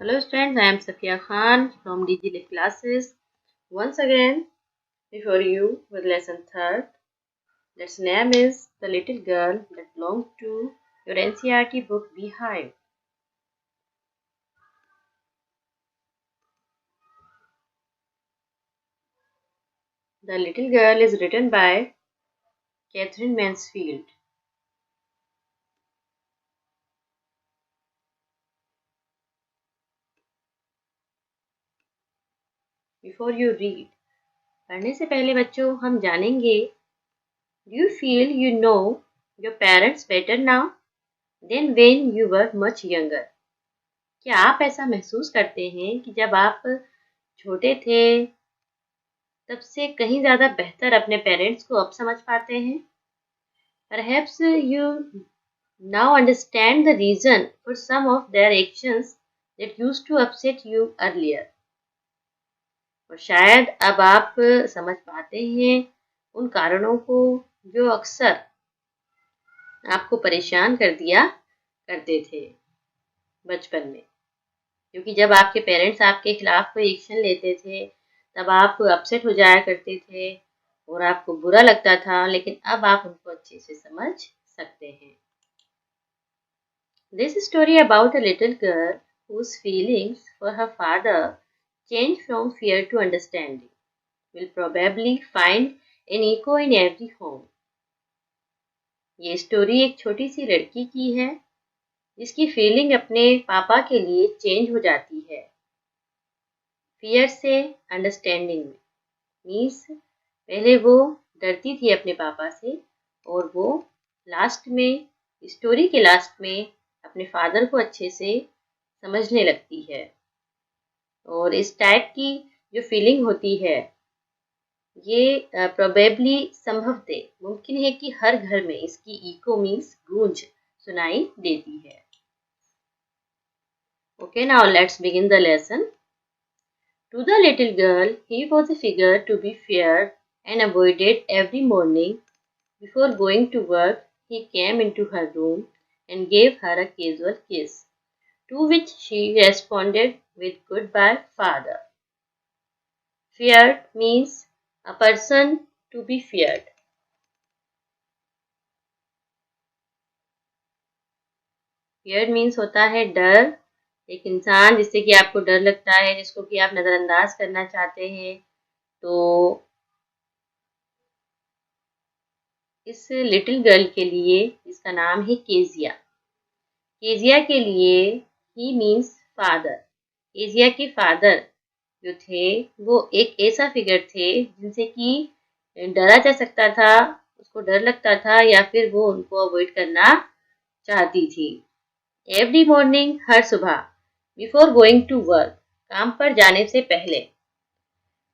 Hello students, I am Safia Khan from DG Lit Classes. Once again, before you with lesson third. Its name is The Little Girl That Belonged to Your NCERT book Beehive. The Little Girl is written by Catherine Mansfield. Before you read, पढ़ने से पहले बच्चों हम जानेंगे Do you feel you know your parents better now than when you were much younger? क्या आप ऐसा महसूस करते हैं कि जब आप छोटे थे तब से कहीं ज़्यादा बेहतर अपने पेरेंट्स को अब समझ पाते हैं? Perhaps you now understand the reason for some of their actions that used to upset you earlier. और शायद अब आप समझ पाते हैं उन कारणों को जो अक्सर आपको परेशान कर दिया करते थे बचपन में, क्योंकि जब आपके पेरेंट्स आपके खिलाफ कोई एक्शन लेते थे तब आप अपसेट हो जाया करते थे और आपको बुरा लगता था, लेकिन अब आप उनको अच्छे से समझ सकते हैं. This story about a little girl whose feelings for her father change from fear to understanding will probably find an echo in every home. ये स्टोरी एक छोटी सी लड़की की है जिसकी फीलिंग अपने पापा के लिए चेंज हो जाती है फियर से अंडरस्टैंडिंग में. मीन्स पहले वो डरती थी अपने पापा से और वो लास्ट में, स्टोरी के लास्ट में, अपने फादर को अच्छे से समझने लगती है. और इस टाइप की जो फीलिंग होती है ये प्रोबेबली संभवतः मुमकिन है कि हर घर में इसकी इको मीन्स गूंज सुनाई देती है. Okay, now let's begin the lesson. To the little girl, he was a figure to be feared and avoided every morning. Before going to work, he came into her room and gave her a casual kiss, to which she responded with "Goodbye, father." Feared means a person to be feared. Feared means होता है डर, एक इंसान जिससे कि आपको डर लगता है, जिसको कि आप नज़रअंदाज करना चाहते हैं. तो इस लिटिल गर्ल के लिए इसका नाम है केजिया. केजिया के लिए ही मीन्स फादर. केजिया के फादर जो थे वो एक ऐसा फिगर थे जिनसे कि डरा जा सकता था, उसको डर लगता था या फिर वो उनको अवॉइड करना चाहती थी. एवरी मॉर्निंग, हर सुबह, बिफोर गोइंग टू वर्क, काम पर जाने से पहले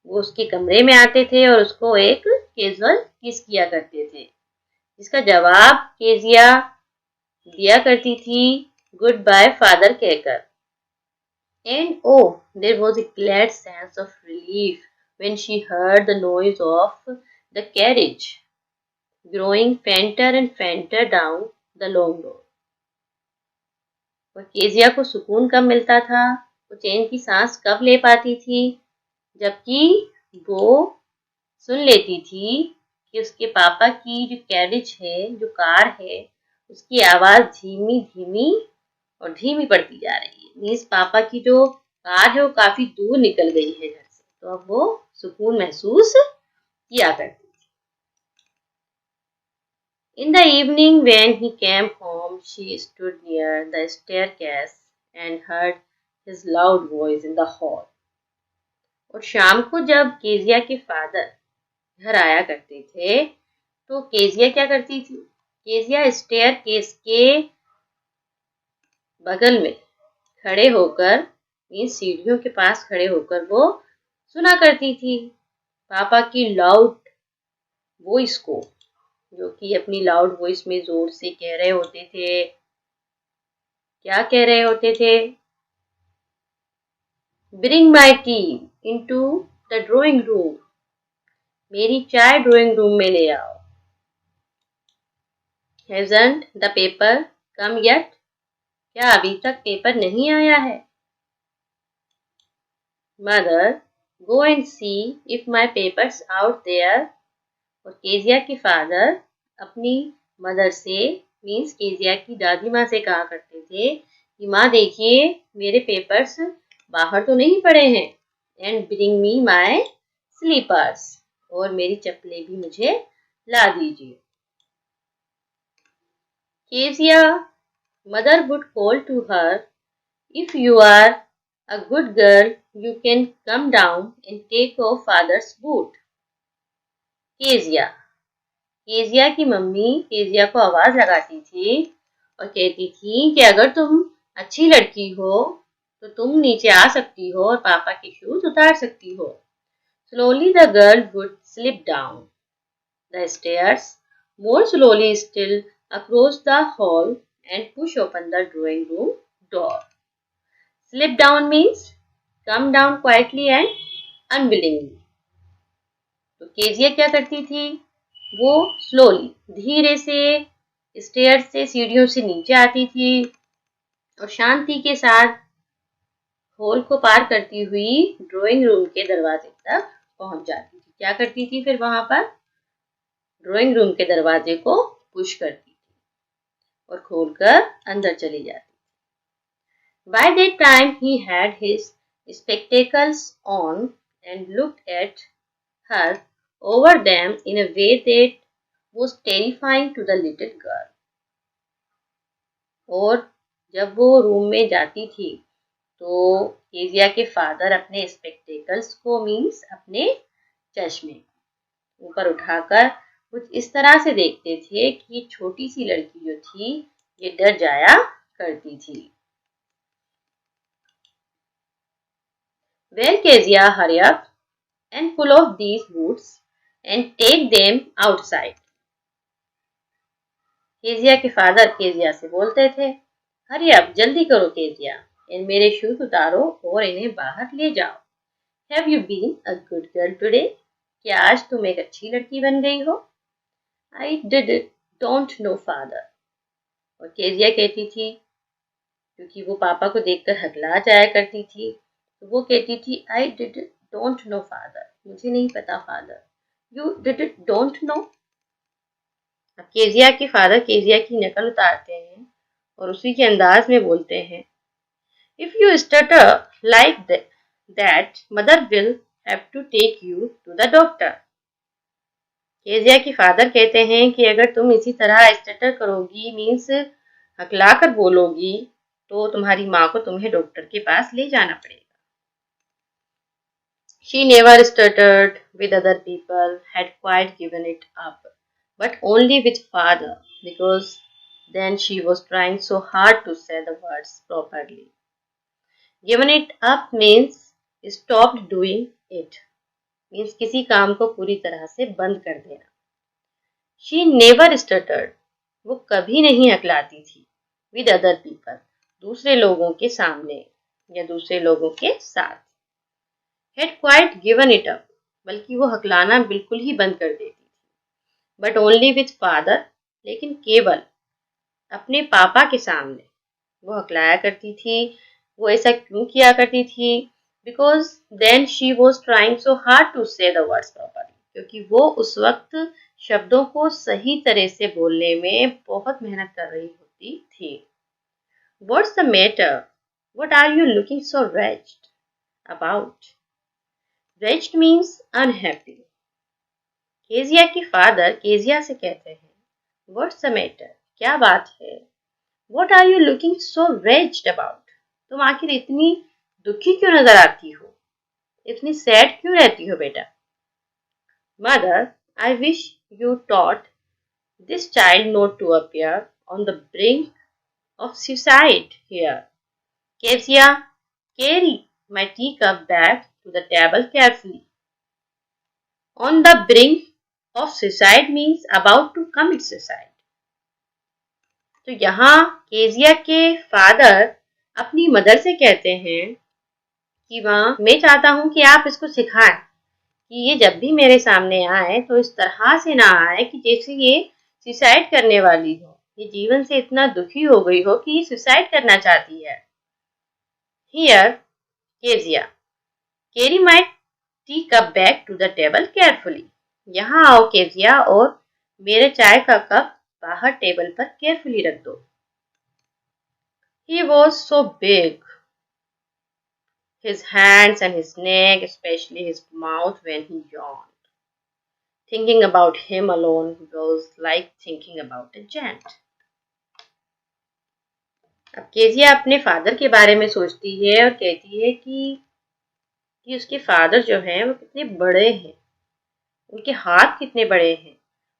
वो उसके कमरे में आते थे और उसको एक कैजुअल किस किया करते थे, जिसका जवाब केजिया दिया करती थी गुड बाय फादर कहकर. And oh, there was a glad sense of relief when she heard the noise of the carriage growing fainter and fainter down the long road. और केजिया को सुकून कब मिलता था, वो चैन की सांस कब ले पाती थी, जबकि वो सुन लेती थी कि उसके पापा की जो कैरिज है, जो कार है, उसकी आवाज़ धीमी धीमी और धीमी पड़ती जा रही है. मीन्स पापा की जो कार है वो काफ़ी दूर निकल गई है घर से, तो अब वो सुकून महसूस किया करती. In the evening when he came home, she stood near the staircase and heard his loud voice in the hall. और शाम को जब केजिया के फादर घर आया करते थे तो केजिया क्या करती थी, केजिया स्टेयर केस के बगल में खड़े होकर, मीन्स सीढ़ियों के पास खड़े होकर वो सुना करती थी पापा की लाउड वॉइस को, जो कि अपनी लाउड वॉइस में जोर से कह रहे होते थे. क्या कह रहे होते थे? Bring my T into the drawing room. मेरी चाय ड्राइंग रूम में ले आओ. Hasn't the paper come yet? क्या अभी तक पेपर नहीं आया है? Mother, go and see if my paper's out there. और केजिया के फादर अपनी मदर से मीन्स केजिया की दादी माँ से कहा करते थे कि माँ देखिए मेरे पेपर्स बाहर तो नहीं पड़े हैं, and bring me my slippers, और मेरी चप्पलें भी मुझे ला दीजिए. Kezia mother would call to her, if you are a good girl, you can come down and take off father's boot. Kezia Kezia की मम्मी केजिया को आवाज लगाती थी और कहती थी कि अगर तुम अच्छी लड़की हो तो तुम नीचे आ सकती हो और पापा के शूज उतार सकती हो. Slowly the girl would slip down the stairs, more slowly still, across the hall and push open the drawing room door. Slip down means come down quietly and unwillingly. तो केजिया क्या करती थी, वो slowly धीरे से stair से सीढ़ियों से नीचे आती थी और शांति के साथ हॉल को पार करती हुई ड्राइंग रूम के दरवाजे तक पहुंच जाती थी. क्या करती थी फिर वहां पर, ड्राइंग रूम के दरवाजे को पुश करती थी और खोलकर अंदर चली जाती. By that time he had his spectacles on and looked at her over them in a way that was terrifying to the little girl. और जब वो रूम में जाती थी तो केजिया के फादर अपने स्पेक्टेकल्स को मीन्स अपने चश्मे ऊपर उठाकर कुछ इस तरह से देखते थे कि छोटी सी लड़की जो थी ये डर जाया करती थी. Well, Kezia, hurry up and pull off these boots and take them outside. Kezia के फादर केजिया से बोलते थे, हरी अप, जल्दी करो केजिया, इन मेरे शूज उतारो और इन्हें बाहर ले जाओ. Have you been a good girl today? क्या आज तुम एक अच्छी लड़की बन गई हो? I don't know father. और केजिया कहती थी, क्योंकि वो पापा को देखकर हकला जाया करती थी, तो वो कहती थी I don't know father. मुझे नहीं पता फादर. You don't know. अब केजिया के फादर केजिया की नकल उतारते हैं और उसी के अंदाज में बोलते हैं, If you stutter like that, mother will have to take you to the doctor. Kezia के फादर कहते हैं कि अगर तुम इसी तरह स्टटर करोगी मीन्स हकला कर बोलोगी तो तुम्हारी माँ को तुम्हें डॉक्टर के पास ले जाना पड़ेगा. She never stuttered with other people, had quite given it up, but only with father, because then she was trying so hard to say the words properly. Given it up means stopped doing it, means किसी काम को पूरी तरह से बंद कर देना. She never stuttered, वो कभी नहीं हकलाती थी. With other people, दूसरे लोगों के सामने या दूसरे लोगों के साथ. Had quite given it up, बल्कि वो हकलाना बिल्कुल ही बंद कर देती थी. But only with father, लेकिन केवल अपने पापा के सामने वो हकलाया करती थी. वो ऐसा क्यों किया करती थी? Because then she was trying so hard to say the words properly, क्योंकि वो उस वक्त शब्दों को सही तरह से बोलने में बहुत मेहनत कर रही होती थी. What's the matter? What are you looking so wretched about? Wretched means unhappy. Kezia के फादर केजिया से कहते हैं, What's the matter? क्या बात है? What are you looking so wretched about? तुम आखिर इतनी दुखी क्यों नजर आती हो? इतनी सैड क्यों रहती हो बेटा? Mother, I wish you taught this child not to appear on the brink of suicide here. Kezia, carry my teacup back to the table carefully. On the brink of suicide means about to commit suicide. तो यहाँ Kezia के father अपनी mother से कहते हैं कि माँ, मैं चाहता हूँ कि आप इसको सिखाएं कि ये जब भी मेरे सामने आए तो इस तरह से ना आए कि जैसे ये सुसाइड करने वाली हो, ये जीवन से इतना दुखी हो गई हो कि ये सुसाइड करना चाहती है. Here, Kezia, carry my tea cup back to the table carefully. यहाँ आओ केजिया और मेरे चाय का कप बाहर टेबल पर केयरफुली रख दो। He was so big, his hands and his neck, especially his mouth when he yawned. Thinking about him alone was like thinking about a giant. अब केजिया अपने फादर के बारे में सोचती है और कहती है कि उसके फादर जो हैं वो कितने बड़े हैं, उनके हाथ कितने बड़े हैं,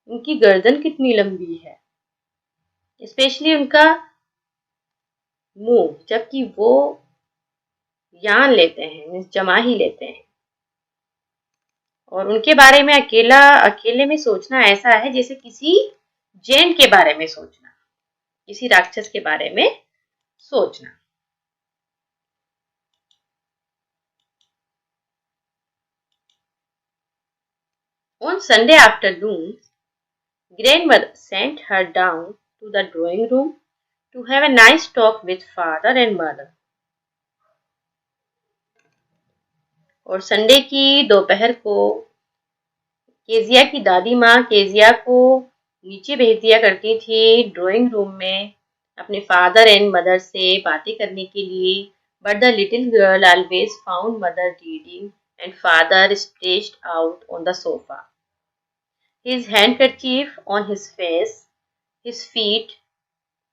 उनकी गर्दन कितनी लंबी है, स्पेशली उनका मुंह, जबकि वो यान लेते हैं, मीन्स जमा ही लेते हैं। और उनके बारे में अकेले में सोचना ऐसा है जैसे किसी जैन के बारे में सोचना, किसी राक्षस के बारे में सोचना। On Sunday afternoon, grandmother sent her down to the drawing room to have a nice talk with father and mother. और संडे की दोपहर को केजिया की दादी माँ केजिया को नीचे भेज दिया करती थी ड्राइंग रूम में अपने फादर एंड मदर से बातें करने के लिए। But the little girl always found mother reading and father stretched out on the sofa, his handkerchief on his face, his feet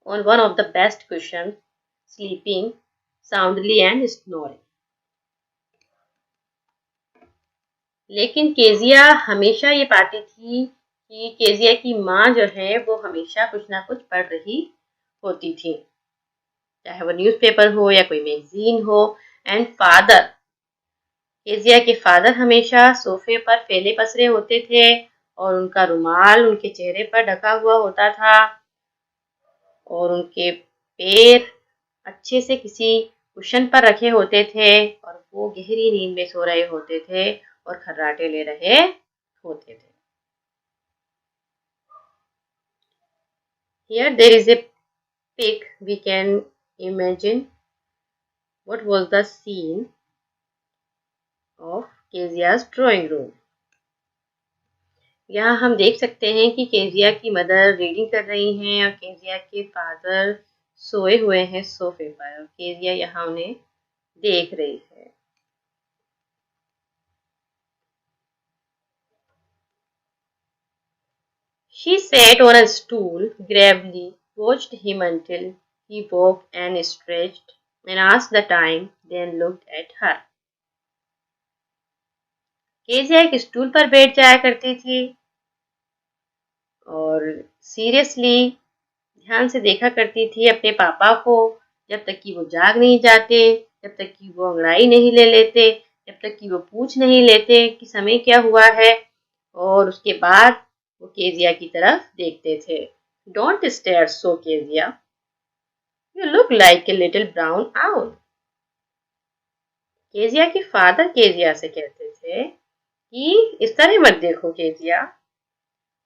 on one of the best cushions, sleeping soundly and snoring. लेकिन Kezia हमेशा ये पाती थी कि Kezia की माँ जो है वो हमेशा कुछ ना कुछ पढ़ रही होती थी, चाहे वो न्यूज़पेपर हो या कोई मैगजीन हो। एंड फादर, केजिया के फादर हमेशा सोफे पर फैले पसरे होते थे और उनका रुमाल उनके चेहरे पर ढका हुआ होता था और उनके पैर अच्छे से किसी कुशन पर रखे होते थे और वो गहरी नींद में सो रहे होते थे और खर्राटे ले रहे होते थे। Here there is a pic. We can imagine what was the scene of Kezia's drawing room. यहाँ हम देख सकते हैं कि केजिया की मदर रीडिंग कर रही हैं और केजिया के फादर सोए हुए हैं सोफे पर और केजिया यहाँ उन्हें देख रही है। She sat on a stool, gravely watched him until he woke and stretched and asked the time, then looked at her. Kezia एक स्टूल पर बैठ जाया करती थी और सीरियसली ध्यान से देखा करती थी अपने पापा को, जब तक कि वो जाग नहीं जाते, जब तक कि वो अंगड़ाई नहीं ले लेते, जब तक कि वो पूछ नहीं लेते कि समय क्या हुआ है। और उसके बाद वो केजिया की तरफ देखते थे। Don't stare so Kezia, you look like a little brown owl. Kezia के फादर केजिया से कहते थे कि इस तरह मत देखो केजिया,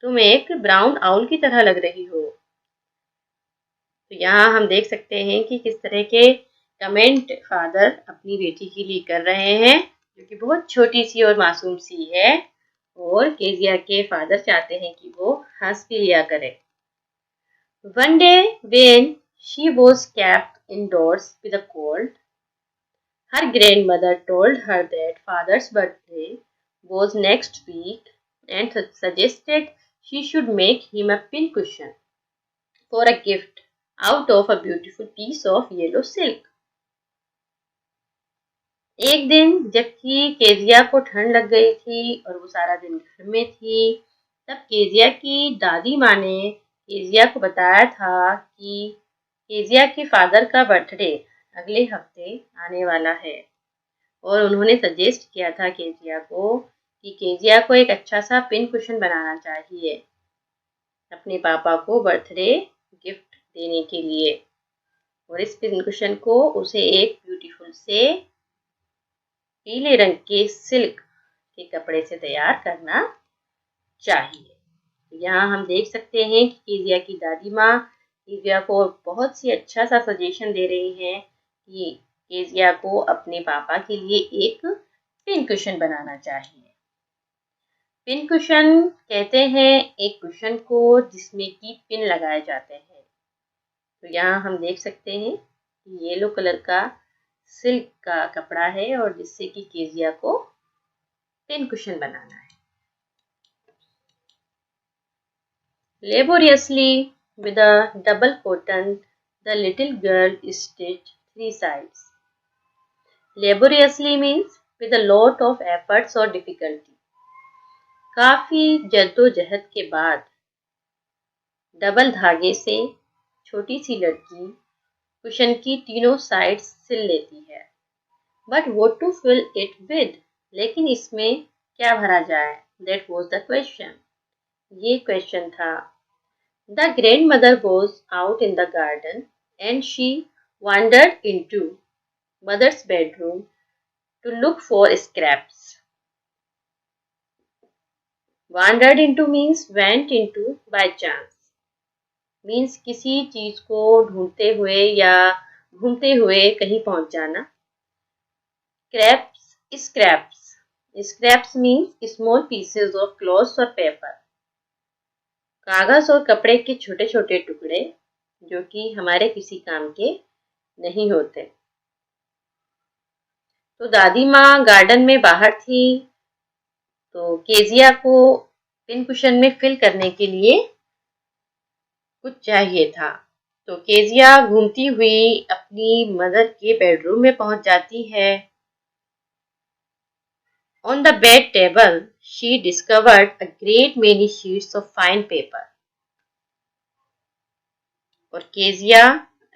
तुम एक ब्राउन आउल की तरह लग रही हो। तो यहाँ हम देख सकते हैं कि किस तरह के कमेंट फादर अपनी बेटी के लिए कर रहे हैं, जो कि बहुत छोटी सी और मासूम सी है और केजिया के फादर चाहते हैं कि वो हंस भी लिया करे। One day when she was kept indoors with a cold, her grandmother told her that father's birthday was next week and suggested she should make him a pincushion for a gift out of a beautiful piece of yellow silk. एक दिन जबकि Kezia को ठंड लग गई थी और वो सारा दिन घर में थी, तब केजिया की दादी माँ ने केजिया को बताया था कि केजिया के फादर का बर्थडे अगले हफ्ते आने वाला है और उन्होंने सजेस्ट किया था केजिया को कि केजिया को एक अच्छा सा पिन कुशन बनाना चाहिए अपने पापा को बर्थडे गिफ्ट देने के लिए, और इस पिन कुशन को उसे एक ब्यूटीफुल से पीले रंग के सिल्क के कपड़े से तैयार करना चाहिए। यहाँ हम देख सकते हैं कि केजिया की दादी माँ केजिया को बहुत सी अच्छा सा सजेशन दे रही हैं कि केजिया को अपने पापा के लिए एक पिन कुशन बनाना चाहिए। पिन कुशन कहते हैं एक कुशन को जिसमें कि पिन लगाए जाते हैं। तो यहाँ हम देख सकते हैं कि येलो कलर का सिल्क का कपड़ा है और जिससे कि केजिया को पिन कुशन बनाना है। Laboriously, with a double cotton, the little girl stitched 3 sides. Laboriously means with a lot of efforts or difficulty. काफी जद्दोजहद के बाद डबल धागे से छोटी सी लड़की कुशन की तीनों साइड्स सिल लेती है। But what to fill it with? लेकिन इसमें क्या भरा जाए? That was the question. ये क्वेश्चन था। The grandmother was out in the garden and she wandered into mother's bedroom to look for scraps. Wandered into means went into by chance. Means किसी चीज को ढूंढते हुए या घूमते हुए कहीं पहुंच जाना। Scraps means small pieces of cloth or paper. कागज और कपड़े के छोटे छोटे टुकड़े जो कि हमारे किसी काम के नहीं होते। तो दादी माँ गार्डन में बाहर थी, तो केजिया को पिन कुशन में फिल करने के लिए कुछ चाहिए था। तो केजिया घूमती हुई अपनी मदर के बेडरूम में पहुंच जाती है। On the bed table, she discovered a great many sheets of fine paper. और केजिया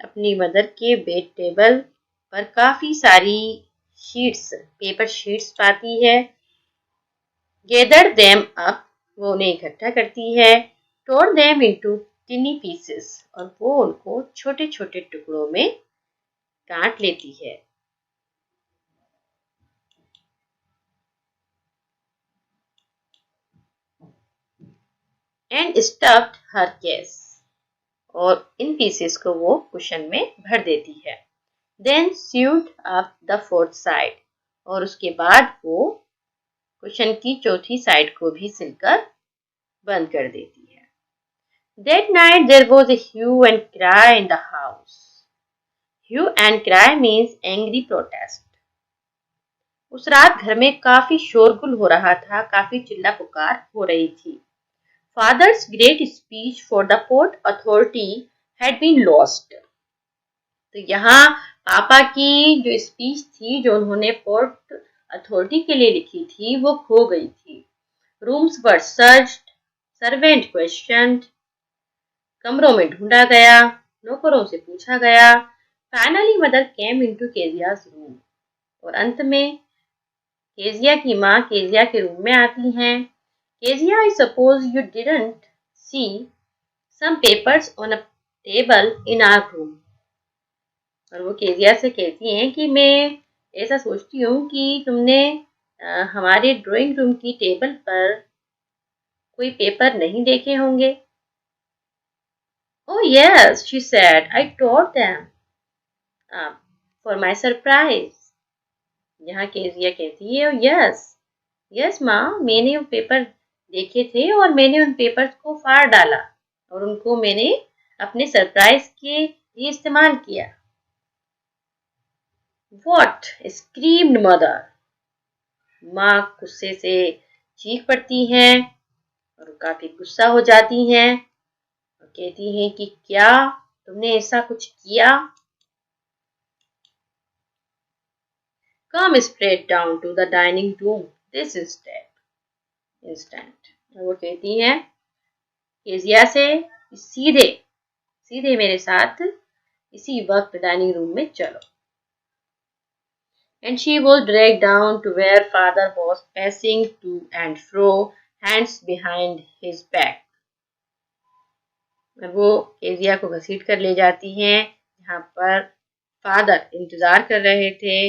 अपनी मदर के बेड टेबल पर काफी सारी पेपर शीट्स पाती है। Gathered them up, वो उन्हें इकट्ठा करती है। Tore them into tiny pieces, और वो उनको छोटे छोटे टुकड़ों में काट लेती है। And stuffed her case, और इन पीसेस को वो कुशन में भर देती है। Then sewed up the fourth side, और उसके बाद वो कुशन की चौथी साइड को भी सिलकर बंद कर देती है। That night there was a hue and cry in the house. Hue and cry means angry protest. उस रात घर में काफी शोरगुल हो रहा था, काफी चिल्ला पुकार हो रही थी। Father's great speech for the port authority had been lost. तो यहाँ पापा की जो स्पीच थी, जो उन्होंने पोर्ट अथॉरिटी के लिए लिखी थी, वो खो गई थी। Rooms were searched, servant questioned, कमरों में ढूंढा गया, नौकरों से पूछा गया। Finally, mother came into Kezia's room, और अंत में केजिया की माँ केजिया के रूम में आती हैं। Kezia, I suppose you didn't see some papers on a table in our room. और वो केजिया से कहती हैं कि मैं ऐसा सोचती हूँ कि तुमने हमारे ड्राइंग रूम की टेबल पर कोई पेपर नहीं देखे होंगे। Oh yes, she said, I tore them for my surprise. यहाँ केजिया कहती है, यस माँ, मैंने वो पेपर देखे थे और मैंने उन पेपर्स को फाड़ डाला और उनको मैंने अपने सरप्राइज के लिए इस्तेमाल किया। What? Screamed mother. माँ गुस्से से चीख पड़ती हैं और काफी गुस्सा हो जाती हैं और कहती हैं कि क्या तुमने ऐसा कुछ किया? Come straight down to the dining room this instant. वो कहती हैं केजिया से सीधे मेरे साथ इसी वक्त डाइनिंग रूम में चलो। And she was dragged down to where father was pacing to and fro, hands behind his back. वो केजिया को घसीट कर ले जाती हैं जहाँ पर फादर इंतजार कर रहे थे।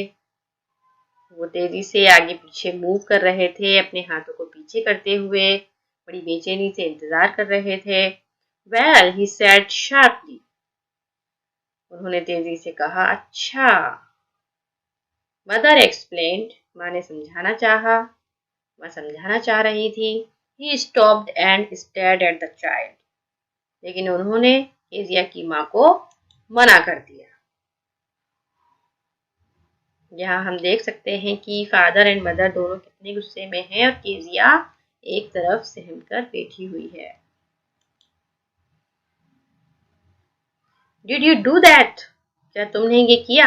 वो तेजी से आगे पीछे मूव कर रहे थे, अपने हाथों को पीछे करते हुए बड़ी बेचैनी से इंतजार कर रहे थे। Well, he said sharply. उन्होंने तेजी से कहा, अच्छा। Mother explained, माँ ने समझाना चाहा, माँ समझाना चाह रही थी। He stopped and stared at the child. लेकिन उन्होंने केजिया की माँ को मना कर दिया। यहाँ हम देख सकते हैं कि फादर एंड मदर दोनों कितने गुस्से में हैं और केजिया एक तरफ सहम कर बैठी हुई है। Did you do that? क्या तुमने ये किया?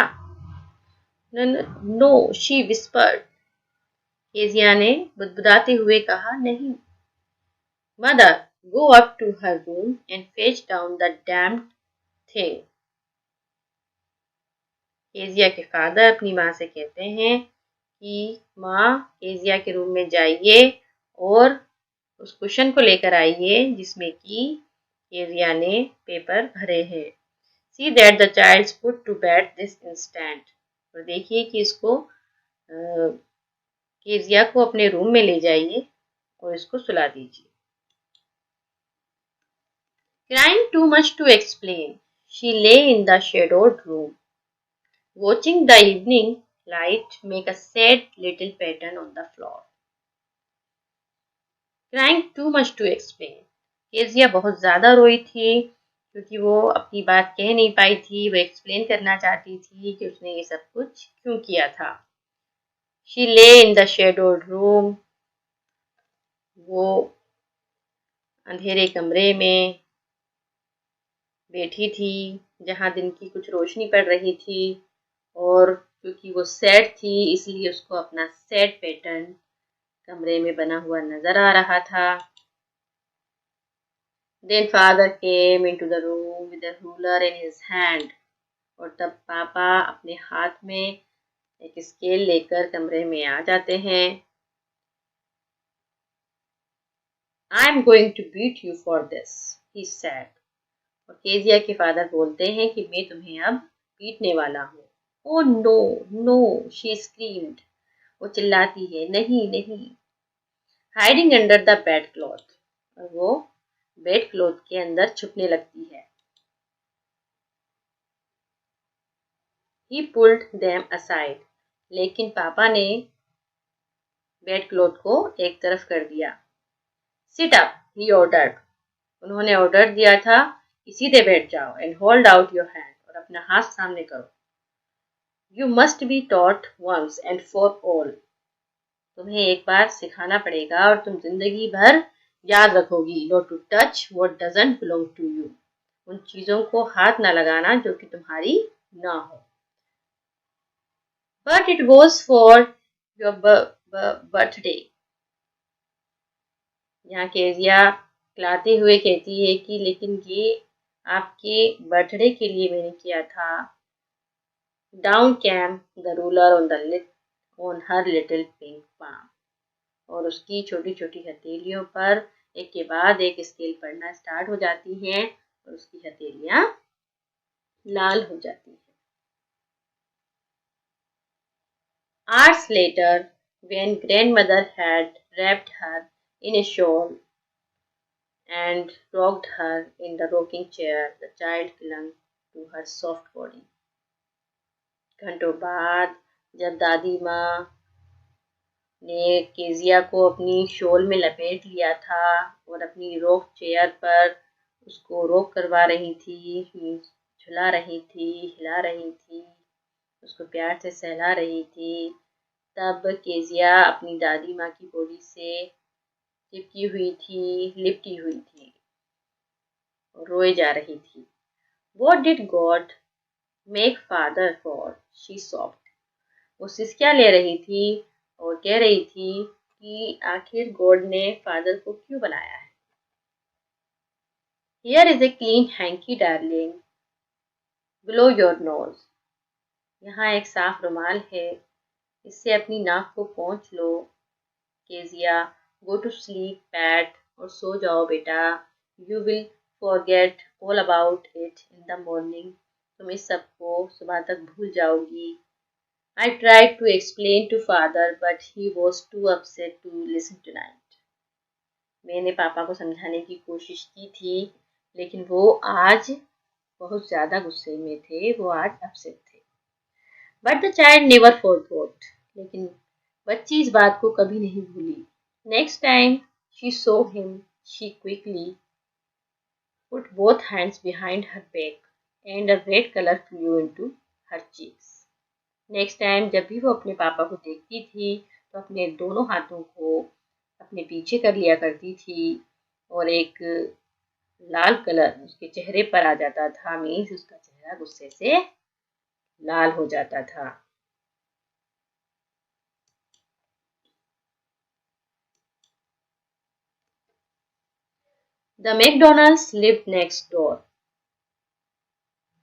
No, she whispered. केजिया ने बुदबुदाते हुए कहा, नहीं। Mother, go up to her room and fetch down the damned thing. Kezia के फादर अपनी माँ से कहते हैं कि माँ केजिया के रूम में जाइए और उस कुशन को लेकर आइए जिसमें कि केजिया ने पेपर भरे हैं। See that the child's put to bed this instant. और देखिए कि इसको केजिया को अपने रूम में ले जाइए और इसको सुला दीजिए। Crying too much to explain, she lay in the shadowed room, watching the evening light make a sad little pattern on the floor. Crying too much to explain. Kezia बहुत ज़्यादा रोई थी क्योंकि वो अपनी बात कह नहीं पाई थी। वो एक्सप्लेन करना चाहती थी कि उसने ये सब कुछ क्यों किया था। She lay in the shadowed room. वो अंधेरे कमरे में बैठी थी जहाँ दिन की कुछ रोशनी पड़ रही थी और क्योंकि वो सैड थी इसलिए उसको अपना सैड पैटर्न कमरे में बना हुआ नजर आ रहा था। Then father came into the room with a ruler in his hand. और तब पापा अपने हाथ में एक स्केल लेकर कमरे में आ जाते हैं। I am going to beat you for this, he said. और केजिया के फादर बोलते हैं कि मैं तुम्हें अब पीटने वाला हूँ। Oh no, no, she screamed. वो चिल्लाती है, नहीं नहीं। Hiding under the bedcloth. और वो बेड क्लॉथ के अंदर छुपने लगती है। He pulled them aside. लेकिन पापा ने बेड क्लॉथ को एक तरफ कर दिया। Sit up, he ordered. उन्होंने ऑर्डर दिया था कि सीधे बैठ जाओ and hold out your hand. और अपना हाथ सामने करो। You must be taught once and for all. तुम्हें एक बार सिखाना पड़ेगा और तुम जिंदगी भर याद रखोगी। Not to touch what doesn't belong to you. उन चीजों को हाथ ना लगाना जो कि तुम्हारी ना हो। But it was for your birthday. यहाँ केजिया खिलाते हुए कहती है कि लेकिन ये आपके बर्थडे के लिए मैंने किया था। Down came the ruler on her little pink palm. और उसकी छोटी छोटी हथेलियों पर एक के बाद एक स्केल पड़ना स्टार्ट हो जाती हैं और उसकी हथेलियां लाल हो जाती हैं। Hours later, when grandmother had wrapped her in a shawl and rocked her in the rocking chair, the child clung to her soft body. घंटों बाद जब दादी माँ ने केजिया को अपनी शॉल में लपेट लिया था और अपनी रॉक चेयर पर उसको रॉक करवा रही थी, झुला रही थी, हिला रही थी, उसको प्यार से सहला रही थी, तब केजिया अपनी दादी माँ की बॉडी से चिपकी हुई थी, लिपटी हुई थी और रोए जा रही थी। What did God make father for? She sobbed. वो सिसकियाँ ले रही थी और कह रही थी कि आखिर गॉड ने फादर को क्यों बनाया है। Here is a clean hanky darling. Blow your nose. यहाँ एक साफ रुमाल है, इससे अपनी नाक को पोंछ लो। Kezia, go to sleep, Pat, और सो जाओ बेटा। You will forget all about it in the morning. तुम इस सब को सुबह तक भूल जाओगी। I tried to explain to father, but he was too upset to listen tonight. मैंने पापा को समझाने की कोशिश की थी, लेकिन वो आज बहुत ज़्यादा गुस्से में थे, वो आज अपसेट थे। But the child never forgot. लेकिन बच्ची इस बात को कभी नहीं भूली. Next time she saw him, she quickly put both hands behind her back and a red color flew into her cheeks. Next time जब भी वो अपने पापा को देखती थी तो अपने दोनों हाथों को अपने पीछे कर लिया करती थी और एक लाल कलर उसके चेहरे पर आ जाता था. मीन्स उसका चेहरा गुस्से से लाल हो जाता था. The McDonald's lived next door.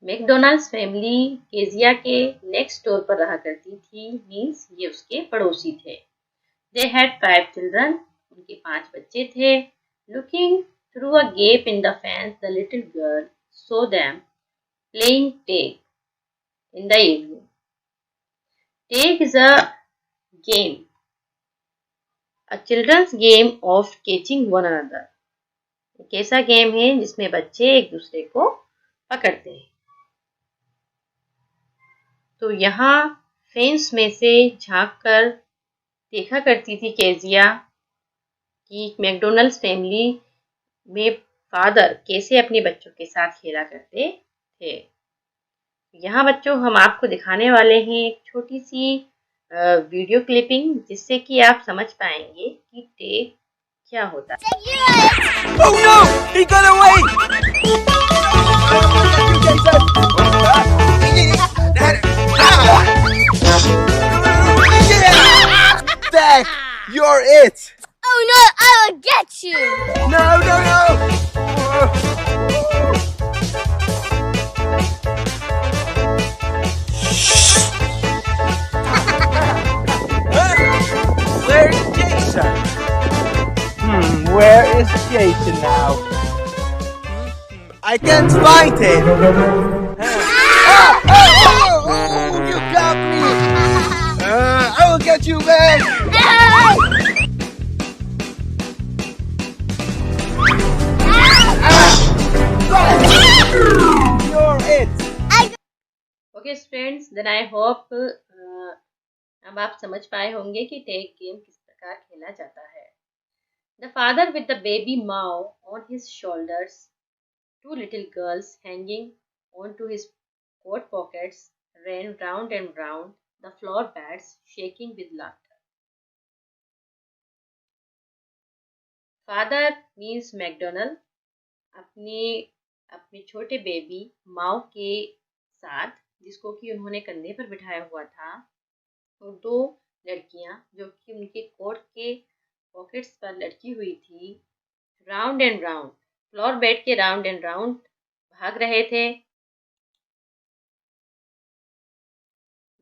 McDonald's family Kezia के नेक्स्ट डोर पर रहा करती थी. मीन्स ये उसके पड़ोसी थे. They had 5 children. उनके 5 बच्चे थे. Looking through a gap in the fence, the little girl saw them playing tag in the evening. Tag is a game, a children's game of catching one another. एक ऐसा game है जिसमें बच्चे एक दूसरे को पकड़ते हैं. तो यहाँ फेंस में से झांक कर देखा करती थी केजिया कि मैकडोनल्ड्स फैमिली में फादर कैसे अपने बच्चों के साथ खेला करते थे. यहाँ बच्चों हम आपको दिखाने वाले हैं एक छोटी सी वीडियो क्लिपिंग जिससे कि आप समझ पाएंगे कि टेक क्या होता है. Oh no! He got away! Dad, you're it! Oh no, I'll get you! No, no, no! Where's Jason? Where is Jason now? I can't find him. You got me. I will get you back. You're it. Okay students, then I hope अब आप समझ पाए होंगे कि take game किस प्रकार खेला जाता है. The father with the baby Mao on his shoulders, 2 little girls hanging onto his coat pockets ran round and round the floor pads, shaking with laughter. Father means McDonald अपने छोटे baby माओ के साथ, जिसको कि उन्होंने कंधे पर बिठाया हुआ था, और 2 लड़कियां जो कि उनके कोट के पॉकेट्स पर लटकी हुई थी, round and round flower bed के राउंड एंड राउंड भाग रहे थे.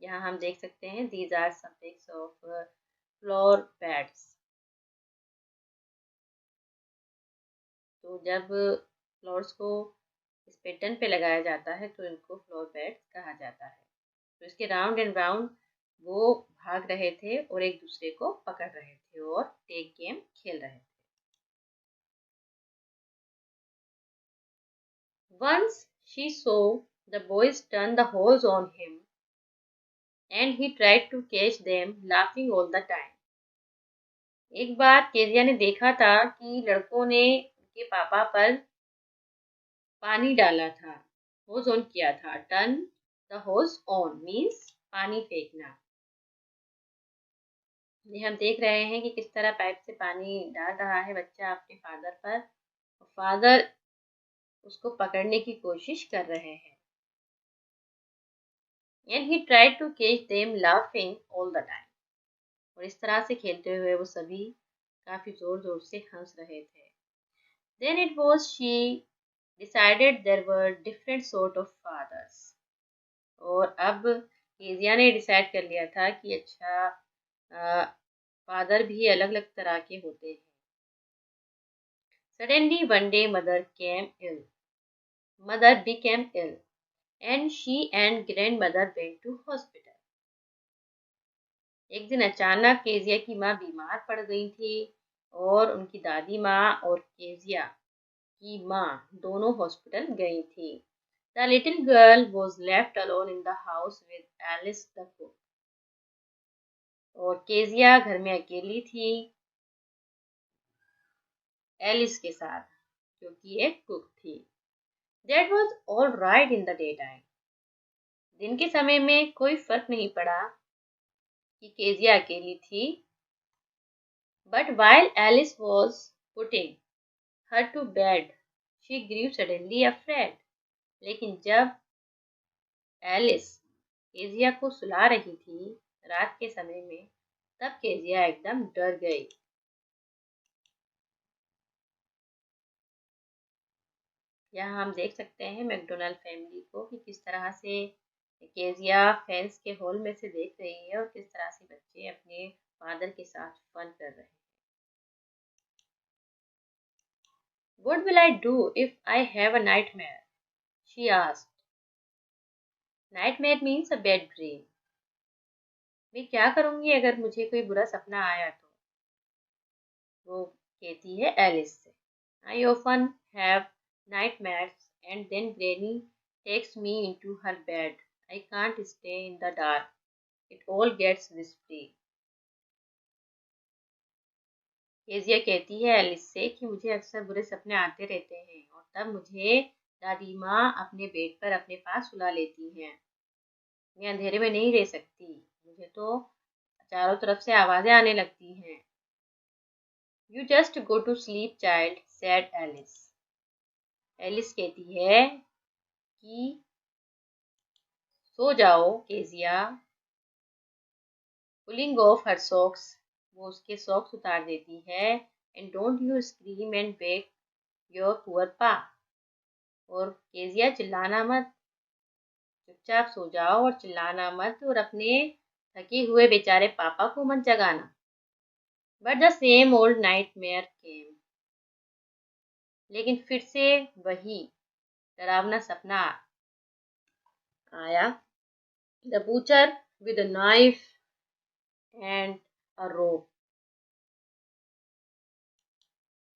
यहाँ हम देख सकते हैं these are some pics of flower beds. तो जब फ्लोर्स को इस पैटर्न पे लगाया जाता है तो इनको फ्लोर बेड्स कहा जाता है. तो इसके राउंड एंड राउंड वो भाग रहे थे और एक दूसरे को पकड़ रहे थे और टेक गेम खेल रहे थे. Once she saw the boys turn the hose on him and he tried to catch them, laughing all the time. एक बार केजिया ने देखा था कि लड़कों ने उनके पापा पर पानी डाला था, होज ऑन किया था. Turn the hose on means पानी फेंकना. ये हम देख रहे हैं कि किस तरह पाइप से पानी डाल रहा है बच्चा अपने फादर पर. फादर उसको पकड़ने की कोशिश कर रहे हैं. And he tried to catch them, laughing all the time. और इस तरह से खेलते हुए वो सभी काफी जोर जोर से हंस रहे थे. Then it was she decided there were different sort of fathers. और अब केजिया ने डिसाइड कर लिया था कि अच्छा फादर भी अलग अलग तरह के होते हैं. Suddenly one day mother became ill and she and grandmother went to hospital. एक दिन अचानक केजिया की माँ बीमार पड़ गई थी और उनकी दादी माँ और केजिया की माँ दोनों हॉस्पिटल गई थी. The little girl was left alone in the house with Alice the cook. और केजिया घर में अकेली थी एलिस के साथ, जो कि एक कुक थी। That was all right in the daytime. दिन के समय में कोई फर्क नहीं पड़ा कि केजिया अकेली थी। But while Alice was putting her to bed, she grew suddenly afraid. लेकिन जब एलिस केजिया को सुला रही थी रात के समय में, तब केजिया एकदम डर गई। यहाँ हम देख सकते हैं मैकडोनाल्ड फैमिली को कि किस तरह से केजिया फेंस के होल में से देख रही है और किस तरह से बच्चे अपने फादर के साथ फन कर रहे हैं। What will I do if I have a nightmare? She asked. Nightmare means a bad dream. मैं क्या करूँगी अगर मुझे कोई बुरा सपना आया तो? वो कहती है एलिस से। I often have nightmares and then Granny takes me into her bed. I can't stay in the dark. It all gets whispery. Kezia कहती है एलिस से कि मुझे अक्सर बुरे सपने आते रहते हैं और तब मुझे दादी माँ अपने बेड पर अपने पास सुला लेती हैं। मैं अंधेरे में नहीं रह सकती, मुझे तो चारों तरफ से आवाजें आने लगती हैं। You just go to sleep, child, said Alice. Alice कहती है कि सो जाओ Kezia. Pulling off her socks, वो उसके सॉक्स उतार देती है। And don't you scream and wake your poor pa. और केजिया चिल्लाना मत, चुपचाप सो जाओ और चिल्लाना मत और अपने थके हुए बेचारे पापा को मत जगाना। But the same old nightmare came. लेकिन फिर से वही डरावना सपना आया। The butcher with a knife and a rope.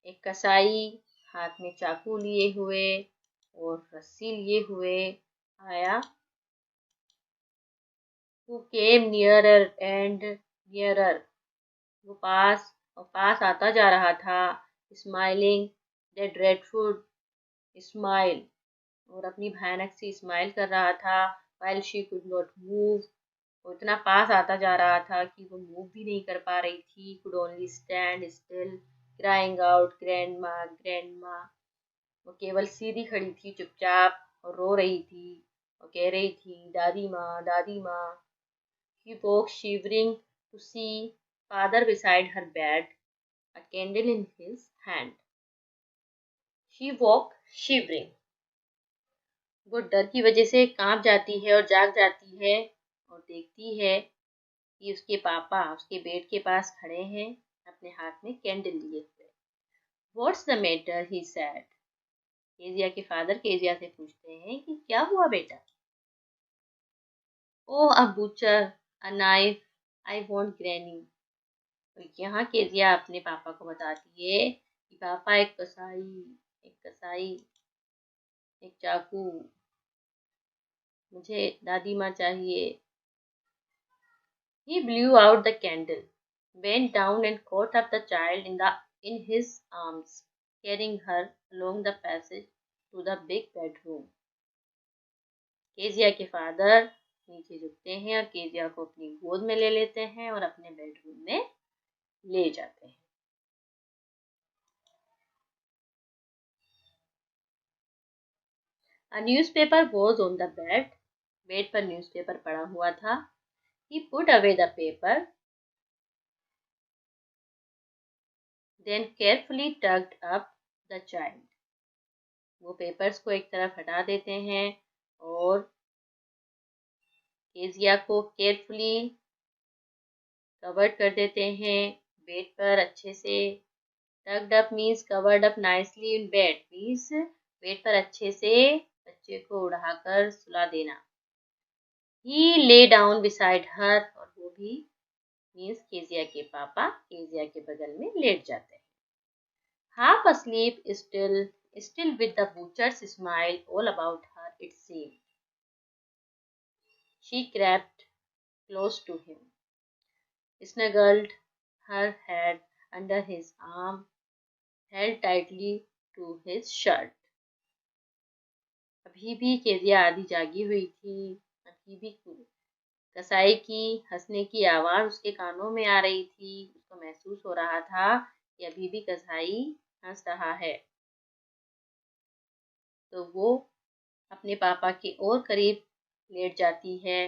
एक कसाई हाथ में चाकू लिए हुए और रस्सी लिए हुए आया। Who came nearer and nearer. वो पास आता जा रहा था। Smiling that dreadful smile. और अपनी भयानक सी स्माइल कर रहा था। While she could not move. वो इतना पास आता जा रहा था कि वो मूव भी नहीं कर पा रही थी। Could only stand still, crying out, grandma, grandma. वो केवल सीधी खड़ी थी चुपचाप और रो रही थी और कह रही थी दादी माँ, दादी माँ। He woke shivering to see father beside her bed, a candle in his hand. She woke shivering. वो डर की वजह से कांप जाती है और जाग जाती है और देखती है कि उसके पापा उसके बेड के पास खड़े हैं अपने हाथ में कैंडल लिए हुए। What's the matter? He said. Kezia के फादर केजिया से पूछते हैं कि क्या हुआ बेटा? Oh, a butcher, a knife, I want granny. और यहाँ केजिया अपने पापा को बताती है कि पापा एक कसाई, एक चाकू, मुझे दादी माँ चाहिए। He blew out the candle, bent down and caught up the child in his arms, carrying her along the passage to the big bedroom. Kezia के फादर नीचे झुकते हैं और केजिया को अपनी गोद में ले लेते हैं और अपने बेडरूम में ले जाते हैं। A newspaper was on the bed. Bed पर न्यूज़पेपर पड़ा हुआ था। He put away the paper, then carefully tucked up the child. वो पेपर्स को एक तरफ हटा देते हैं और केजिया को केयरफुली कवर्ड कर देते हैं बेड पर अच्छे से। Tucked up means covered up nicely in bed means bed पर अच्छे से बच्चे को उड़ाकर सुला देना। He lay down beside her और वो भी मीन्स केजिया के पापा केजिया के बगल में लेट जाते हैं। Half asleep, still with the butcher's smile all about her, it seemed. She crept close to him. snuggled her head under his arm, held tightly to his shirt. अभी भी Kezia आधी जागी हुई थी। अभी भी कसाई की हंसने की आवाज़ उसके कानों में आ रही थी। उसको महसूस हो रहा था कि अभी भी कसाई हंस रहा है। तो वो अपने पापा के और करीब लेट जाती है।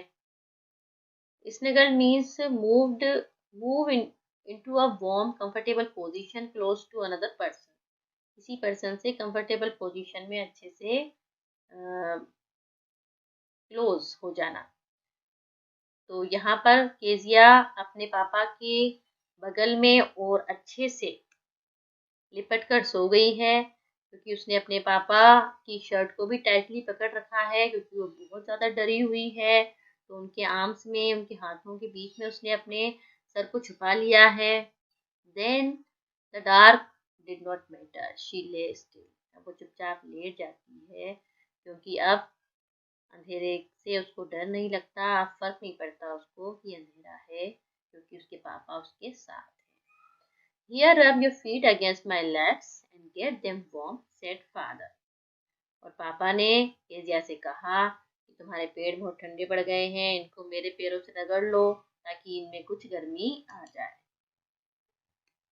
Snuggle means move into a warm, comfortable position close to another person. किसी पर्सन से कंफर्टेबल पोजीशन में अच्छे से क्लोज हो जाना। तो यहाँ पर केजिया अपने पापा के बगल में और अच्छे से लिपट कर सो गई है, क्योंकि उसने अपने पापा की शर्ट को भी टाइटली पकड़ रखा है, क्योंकि वो बहुत ज़्यादा डरी हुई है। तो उनके आर्म्स में, उनके हाथों के बीच में उसने अपने सर को छुपा लिया है। Then the dark did not matter, she lay still. अब वो चुपचाप लेट जाती है, क्योंकि अब अंधेरे से उसको डर नहीं लगता। अब फर्क नहीं पड़ता उसको कि अंधेरा है, क्योंकि उसके पापा उसके साथ हैं। Here rub your feet against my legs and get them warm, said father. और पापा ने केजिया से कहा कि तुम्हारे पेड़ बहुत ठंडे पड़ गए हैं, इनको मेरे पैरों से रगड़ लो ताकि इनमें कुछ गर्मी आ जाए।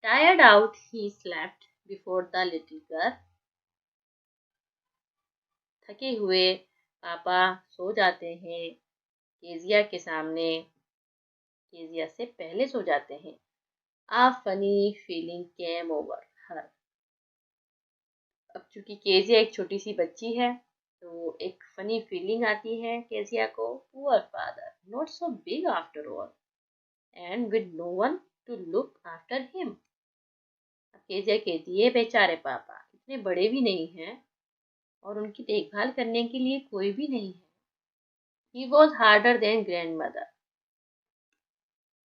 Tired out, he slept before the little girl. थके हुए पापा सो जाते हैं केजिया के सामने, केजिया से पहले सो जाते हैं। A funny feeling came over her. अब चूंकि केजिया एक छोटी सी बच्ची है, तो एक फनी फीलिंग आती है केजिया को। Poor father, not so big after all, and with no one to look after him. अब केजिया कहती है, बेचारे पापा इतने बड़े भी नहीं हैं और उनकी देखभाल करने के लिए कोई भी नहीं है। He was harder than grand mother,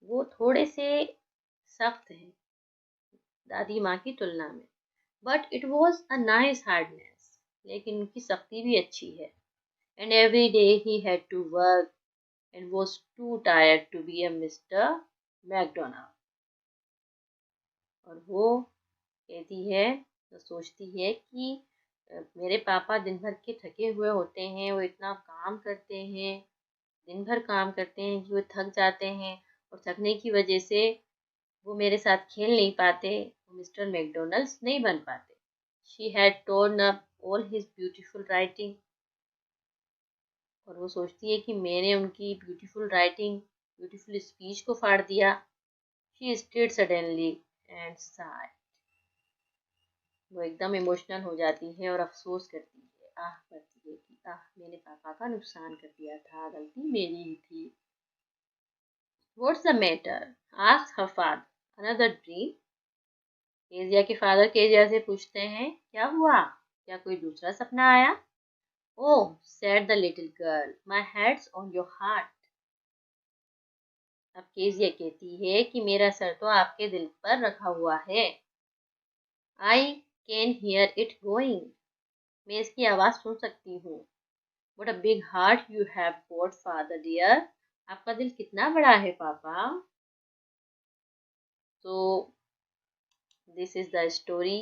वो थोड़े से सख्त हैं दादी माँ की तुलना में। But it was a nice hardness, लेकिन उनकी सख्ती भी अच्छी है। And every day he had to work and was too tired to be a Mr McDonald. और वो कहती है, तो सोचती है कि मेरे पापा दिन भर के थके हुए होते हैं, वो इतना काम करते हैं, दिन भर काम करते हैं कि वो थक जाते हैं, और थकने की वजह से वो मेरे साथ खेल नहीं पाते, वो मिस्टर मैकडोनल्ड्स नहीं बन पाते। She had torn up all his beautiful writing. और वो सोचती है कि मैंने उनकी ब्यूटीफुल राइटिंग, ब्यूटीफुल स्पीच को फाड़ दिया। She stayed suddenly and sighed. वो एकदम इमोशनल हो जाती है और अफसोस करती है, आह करती है कि आह मैंने पापा का नुकसान कर दिया था, गलती मेरी ही थी। What's the matter? asked her father. Another dream? Kezia के फादर केजिया से पूछते हैं, क्या हुआ, क्या कोई दूसरा सपना आया? Oh, said the little girl, my head's on your heart. अब केजिया कहती है कि मेरा सर तो आपके दिल पर रखा हुआ है। I can hear it going. मैं इसकी आवाज़ सुन सकती हूँ। What a big heart you have got, father dear. आपका दिल कितना बड़ा है पापा। So this is the story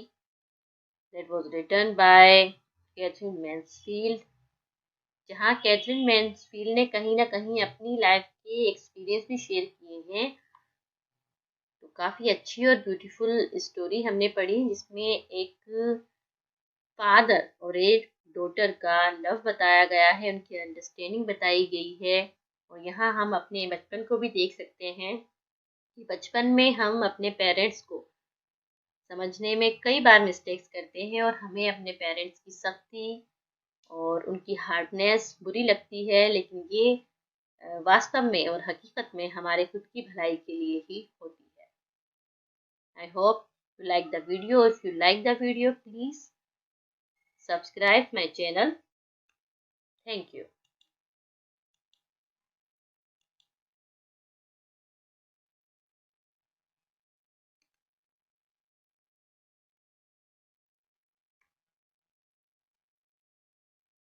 that was written by Catherine Mansfield, जहाँ कैथरीन मैन्सफील्ड ने कहीं ना कहीं अपनी लाइफ के एक्सपीरियंस भी शेयर किए हैं। तो काफ़ी अच्छी और ब्यूटीफुल स्टोरी हमने पढ़ी, जिसमें एक फादर और एक डॉटर का लव बताया गया है, उनकी अंडरस्टैंडिंग बताई गई है। और यहाँ हम अपने बचपन को भी देख सकते हैं कि बचपन में हम अपने पेरेंट्स को समझने में कई बार मिस्टेक्स करते हैं, और हमें अपने पेरेंट्स की सख्ती और उनकी हार्डनेस बुरी लगती है, लेकिन ये वास्तव में और हकीकत में हमारे खुद की भलाई के लिए ही होती है। I hope you like the video. If you like the video, please subscribe my channel. Thank you.